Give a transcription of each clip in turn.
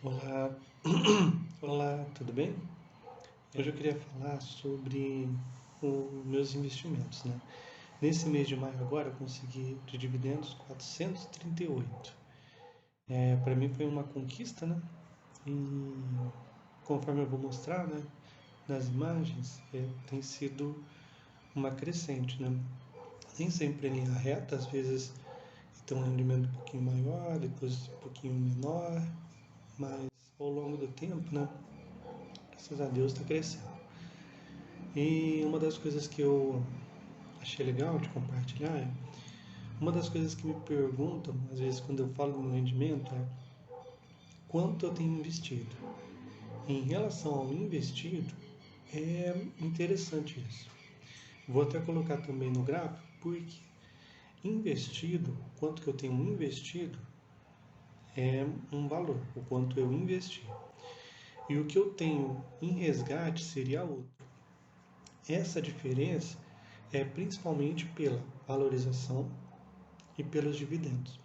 Olá, olá, tudo bem? Hoje eu queria falar sobre os meus investimentos, né? Nesse mês de maio agora eu consegui de dividendos 438. Para mim foi uma conquista, né? E conforme eu vou mostrar, né, nas imagens, tem sido uma crescente, né? Nem sempre em linha reta, às vezes tem um rendimento um pouquinho maior, depois um pouquinho menor, mas ao longo do tempo, né? Graças a Deus está crescendo. E uma das coisas que eu achei legal de compartilhar é uma das coisas que me perguntam, às vezes, quando eu falo do meu rendimento, é quanto eu tenho investido. Em relação ao investido, é interessante isso. Vou até colocar também no gráfico, porque investido, quanto que eu tenho investido, é um valor, o quanto eu investi. E o que eu tenho em resgate seria outro. Essa diferença é principalmente pela valorização e pelos dividendos.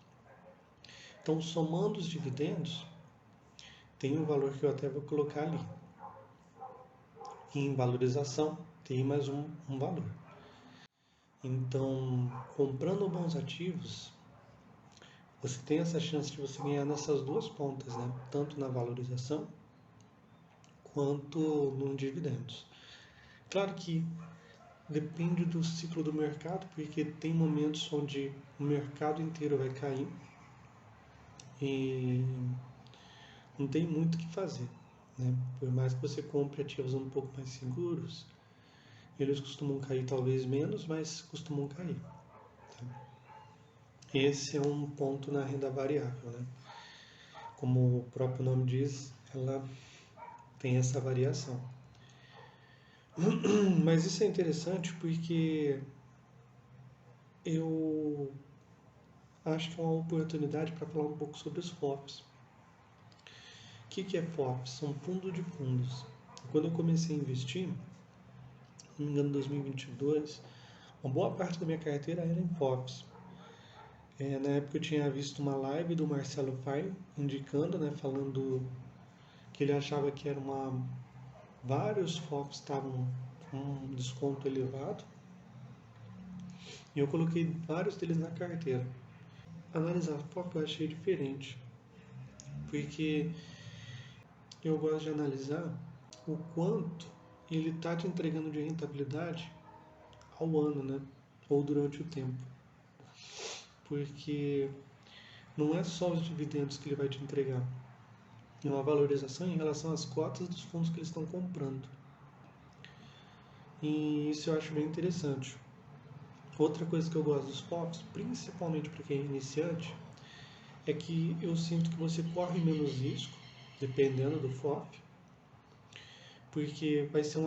Então, somando os dividendos, tem um valor que eu até vou colocar ali. E em valorização, tem mais um valor. Então, comprando bons ativos, você tem essa chance de você ganhar nessas duas pontas, né? Tanto na valorização quanto no dividendos. Claro que depende do ciclo do mercado, porque tem momentos onde o mercado inteiro vai cair e não tem muito o que fazer, né? Por mais que você compre ativos um pouco mais seguros, eles costumam cair talvez menos, mas costumam cair. Tá? Esse é um ponto na renda variável, né? Como o próprio nome diz, ela tem essa variação. Mas isso é interessante porque eu acho que é uma oportunidade para falar um pouco sobre os FOFs. O que é FOF? São fundos de fundos. Quando eu comecei a investir, não me engano, em 2022, uma boa parte da minha carteira era em FOFs. Na época eu tinha visto uma live do Marcelo Fair indicando, né, falando que ele achava que era vários FOFs estavam com um desconto elevado e eu coloquei vários deles na carteira. Analisar FOF eu achei diferente, porque eu gosto de analisar o quanto ele está te entregando de rentabilidade ao ano, né? Ou durante o tempo. Porque não é só os dividendos que ele vai te entregar, é uma valorização em relação às cotas dos fundos que eles estão comprando. E isso eu acho bem interessante. Outra coisa que eu gosto dos FOFs, principalmente para quem é iniciante, é que eu sinto que você corre menos risco, dependendo do FOF, porque vai ser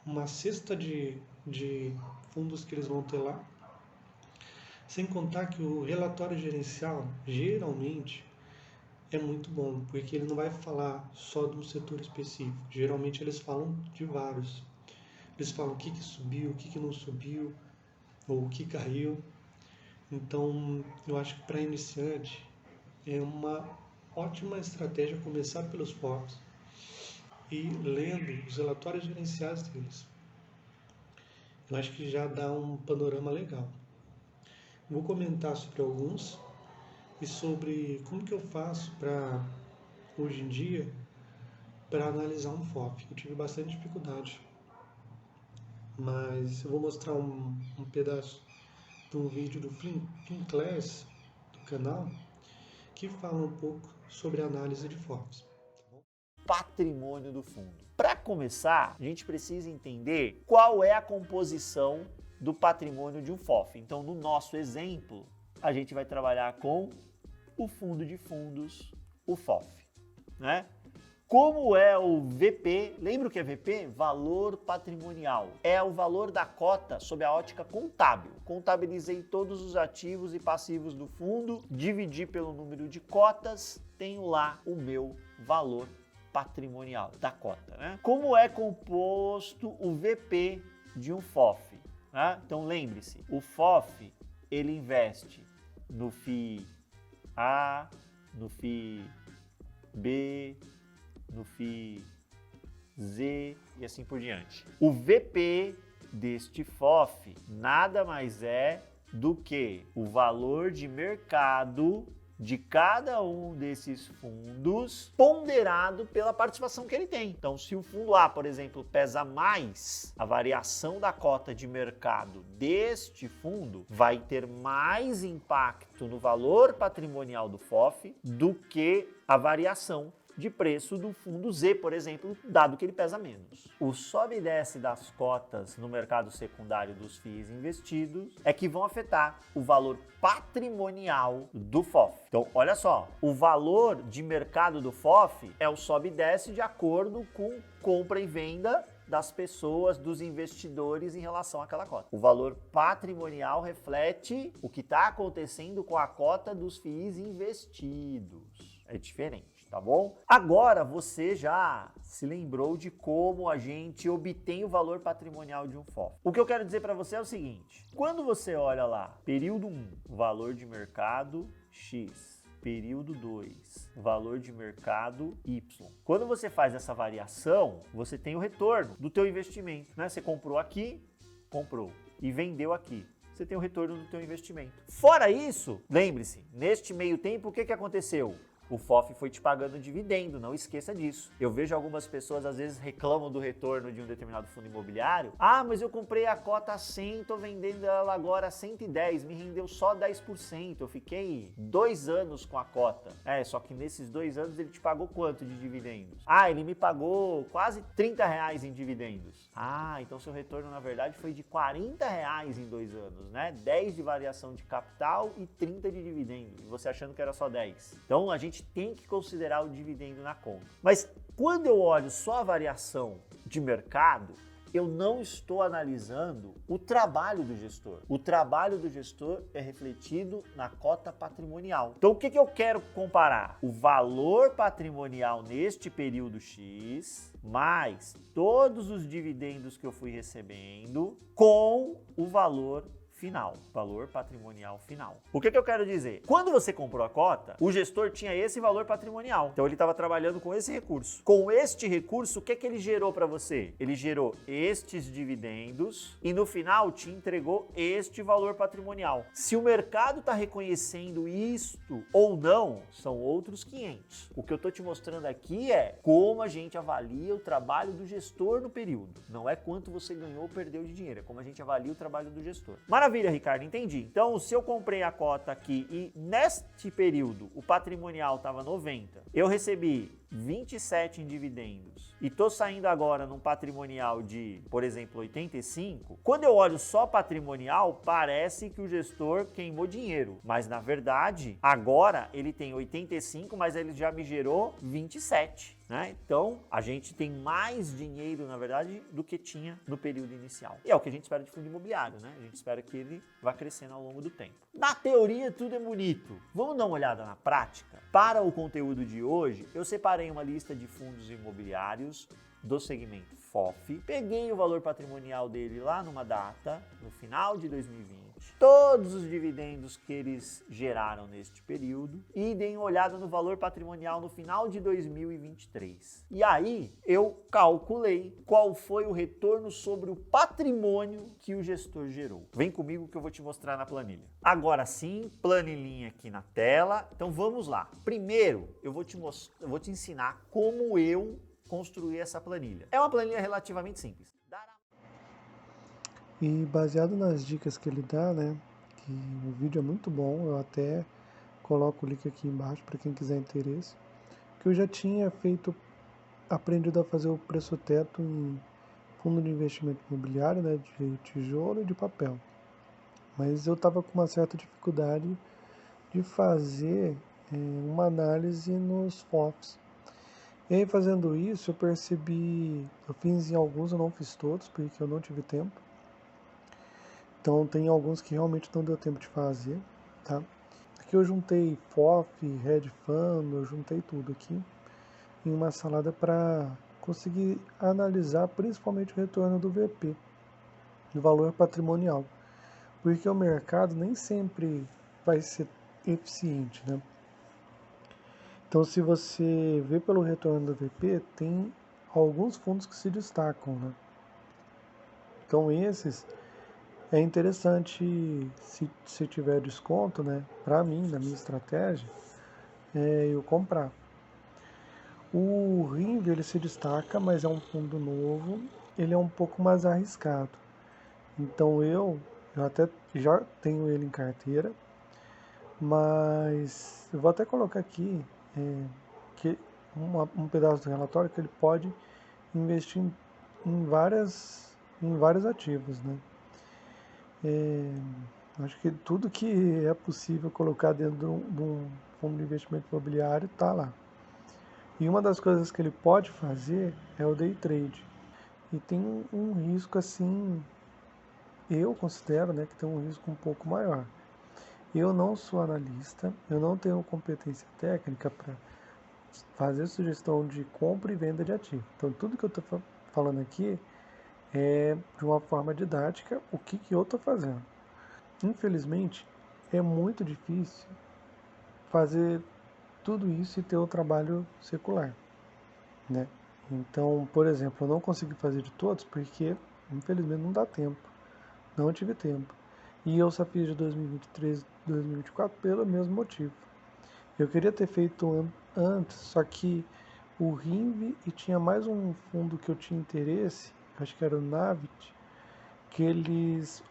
uma cesta de fundos que eles vão ter lá. Sem contar que o relatório gerencial, geralmente, é muito bom, porque ele não vai falar só de um setor específico. Geralmente eles falam de vários. Eles falam o que subiu, o que não subiu, ou o que caiu. Então, eu acho que para iniciante é uma ótima estratégia começar pelos FOFs e lendo os relatórios gerenciais deles. Eu acho que já dá um panorama legal. Vou comentar sobre alguns e sobre como que eu faço para, hoje em dia, para analisar um FOF. Eu tive bastante dificuldade, mas eu vou mostrar um pedaço de um vídeo do Finclass, do canal, que fala um pouco sobre a análise de FOFs. Patrimônio do fundo. Para começar, a gente precisa entender qual é a composição do patrimônio de um FOF. Então, no nosso exemplo, a gente vai trabalhar com o fundo de fundos, o FOF, né? Como é o VP? Lembra o que é VP? Valor patrimonial. É o valor da cota sob a ótica contábil. Contabilizei todos os ativos e passivos do fundo, dividi pelo número de cotas, tenho lá o meu valor patrimonial da cota, né? Como é composto o VP de um FOF? Né? Então lembre-se, o FOF ele investe no FII A, no FII B, no FII Z e assim por diante. O VP deste FOF nada mais é do que o valor de mercado de cada um desses fundos ponderado pela participação que ele tem. Então, se o fundo A, por exemplo, pesa mais, a variação da cota de mercado deste fundo vai ter mais impacto no valor patrimonial do FOF do que a variação de preço do fundo Z, por exemplo, dado que ele pesa menos. O sobe e desce das cotas no mercado secundário dos FIIs investidos é que vão afetar o valor patrimonial do FOF. Então, olha só, o valor de mercado do FOF é o sobe e desce de acordo com compra e venda das pessoas, dos investidores em relação àquela cota. O valor patrimonial reflete o que está acontecendo com a cota dos FIIs investidos. É diferente. Tá bom? Agora você já se lembrou de como a gente obtém o valor patrimonial de um FOF. O que eu quero dizer para você é o seguinte: quando você olha lá, período 1, valor de mercado X, período 2, valor de mercado Y. Quando você faz essa variação, você tem o retorno do teu investimento, né? Você comprou aqui, comprou e vendeu aqui. Você tem o retorno do teu investimento. Fora isso, lembre-se, neste meio tempo, o que aconteceu? O FOF foi te pagando dividendo, não esqueça disso. Eu vejo algumas pessoas às vezes reclamam do retorno de um determinado fundo imobiliário. Ah, mas eu comprei a cota a 100, tô vendendo ela agora a 110, me rendeu só 10%. Eu fiquei 2 anos com a cota. Só que nesses 2 anos ele te pagou quanto de dividendos? Ah, ele me pagou quase R$30 em dividendos. Ah, então seu retorno na verdade foi de R$40 em 2 anos, né? 10 de variação de capital e 30 de dividendo. E você achando que era só 10. Então a gente tem que considerar o dividendo na conta. Mas quando eu olho só a variação de mercado, eu não estou analisando o trabalho do gestor. O trabalho do gestor é refletido na cota patrimonial. Então, o que eu quero comparar? O valor patrimonial neste período X, mais todos os dividendos que eu fui recebendo, com o valor final, valor patrimonial final. O que eu quero dizer? Quando você comprou a cota, o gestor tinha esse valor patrimonial. Então ele estava trabalhando com esse recurso. Com este recurso, o que ele gerou para você? Ele gerou estes dividendos e no final te entregou este valor patrimonial. Se o mercado está reconhecendo isto ou não, são outros 500. O que eu estou te mostrando aqui é como a gente avalia o trabalho do gestor no período. Não é quanto você ganhou ou perdeu de dinheiro, é como a gente avalia o trabalho do gestor. Maravilha, Ricardo, entendi. Então, se eu comprei a cota aqui e neste período o patrimonial estava 90, eu recebi 27 em dividendos e estou saindo agora num patrimonial de, por exemplo, 85, quando eu olho só patrimonial, parece que o gestor queimou dinheiro. Mas, na verdade, agora ele tem 85, mas ele já me gerou 27. Né? Então, a gente tem mais dinheiro, na verdade, do que tinha no período inicial. E é o que a gente espera de fundo imobiliário, né? A gente espera que ele vá crescendo ao longo do tempo. Na teoria, tudo é bonito. Vamos dar uma olhada na prática? Para o conteúdo de hoje, eu separei uma lista de fundos imobiliários do segmento FOF, peguei o valor patrimonial dele lá numa data, no final de 2020, todos os dividendos que eles geraram neste período e dei uma olhada no valor patrimonial no final de 2023. E aí eu calculei qual foi o retorno sobre o patrimônio que o gestor gerou. Vem comigo que eu vou te mostrar na planilha. Agora sim, planilhinha aqui na tela. Então vamos lá. Primeiro, eu vou te ensinar como eu construir essa planilha. É uma planilha relativamente simples. E baseado nas dicas que ele dá, né, que o vídeo é muito bom, eu até coloco o link aqui embaixo para quem quiser interesse, que eu já tinha aprendido a fazer o preço teto em fundo de investimento imobiliário, né, de tijolo e de papel. Mas eu estava com uma certa dificuldade de fazer uma análise nos FOFs. E aí, fazendo isso, eu fiz em alguns, eu não fiz todos, porque eu não tive tempo. Então, tem alguns que realmente não deu tempo de fazer, tá? Aqui eu juntei FOF, Hedge Fund, eu juntei tudo aqui em uma salada para conseguir analisar principalmente o retorno do VP, do valor patrimonial. Porque o mercado nem sempre vai ser eficiente, né? Então, se você vê pelo retorno do VP, tem alguns fundos que se destacam, né? Então, esses é interessante, se tiver desconto, né? Para mim, na minha estratégia, eu comprar. O RINV, ele se destaca, mas é um fundo novo, ele é um pouco mais arriscado. Então, eu até já tenho ele em carteira, mas eu vou até colocar aqui que um pedaço do relatório que ele pode investir em vários ativos, né? Acho que tudo que é possível colocar dentro de um fundo de investimento imobiliário está lá. E uma das coisas que ele pode fazer é o day trade. E tem um risco assim, eu considero, né, que tem um risco um pouco maior. Eu não sou analista, eu não tenho competência técnica para fazer sugestão de compra e venda de ativo. Então, tudo que eu estou falando aqui é de uma forma didática o que eu estou fazendo. Infelizmente, é muito difícil fazer tudo isso e ter o trabalho secular, né? Então, por exemplo, eu não consegui fazer de todos porque, infelizmente, não dá tempo. Não tive tempo. E eu só fiz de 2023 2024 pelo mesmo motivo. Eu queria ter feito antes, só que o RINV e tinha mais um fundo que eu tinha interesse, acho que era o Navit, que eles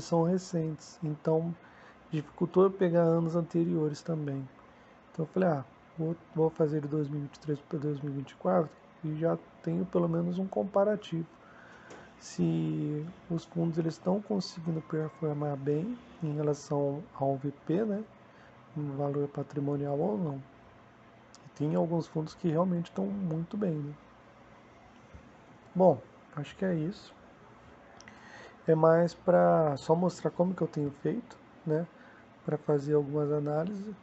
são recentes, então dificultou eu pegar anos anteriores também. Então eu falei, vou fazer de 2023 para 2024 e já tenho pelo menos um comparativo. Se os fundos eles estão conseguindo performar bem em relação ao VP, né, no valor patrimonial ou não. E tem alguns fundos que realmente estão muito bem, né? Bom, acho que é isso. É mais para só mostrar como que eu tenho feito, né, para fazer algumas análises.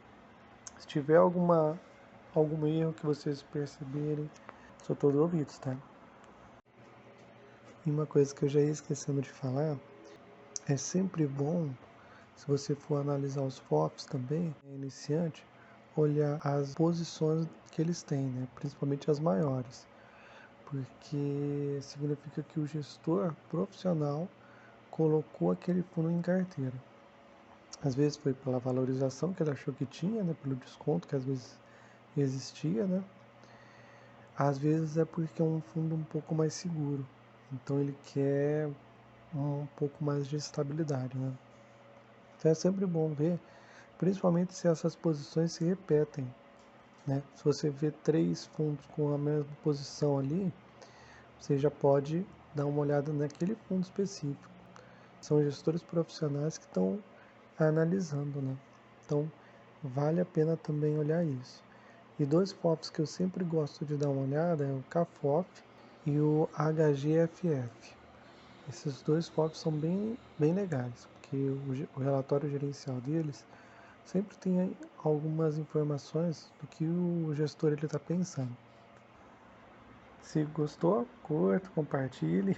Se tiver algum erro que vocês perceberem, sou todo ouvidos, tá? E uma coisa que eu já ia esquecendo de falar, é sempre bom, se você for analisar os FOFs também, iniciante, olhar as posições que eles têm, né? Principalmente as maiores, porque significa que o gestor profissional colocou aquele fundo em carteira. Às vezes foi pela valorização que ele achou que tinha, né? Pelo desconto que às vezes existia, né? Às vezes é porque é um fundo um pouco mais seguro, então ele quer um pouco mais de estabilidade, né? Então é sempre bom ver, principalmente se essas posições se repetem, né? Se você vê 3 fundos com a mesma posição ali, você já pode dar uma olhada naquele fundo específico. São gestores profissionais que estão analisando, né? Então vale a pena também olhar isso. E 2 FOFs que eu sempre gosto de dar uma olhada é o CAFOF e o HGFF. Esses 2 FOFs são bem legais, porque o relatório gerencial deles sempre tem algumas informações do que o gestor está pensando. Se gostou, curta, compartilhe,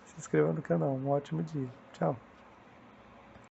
se inscreva no canal. Um ótimo dia. Tchau.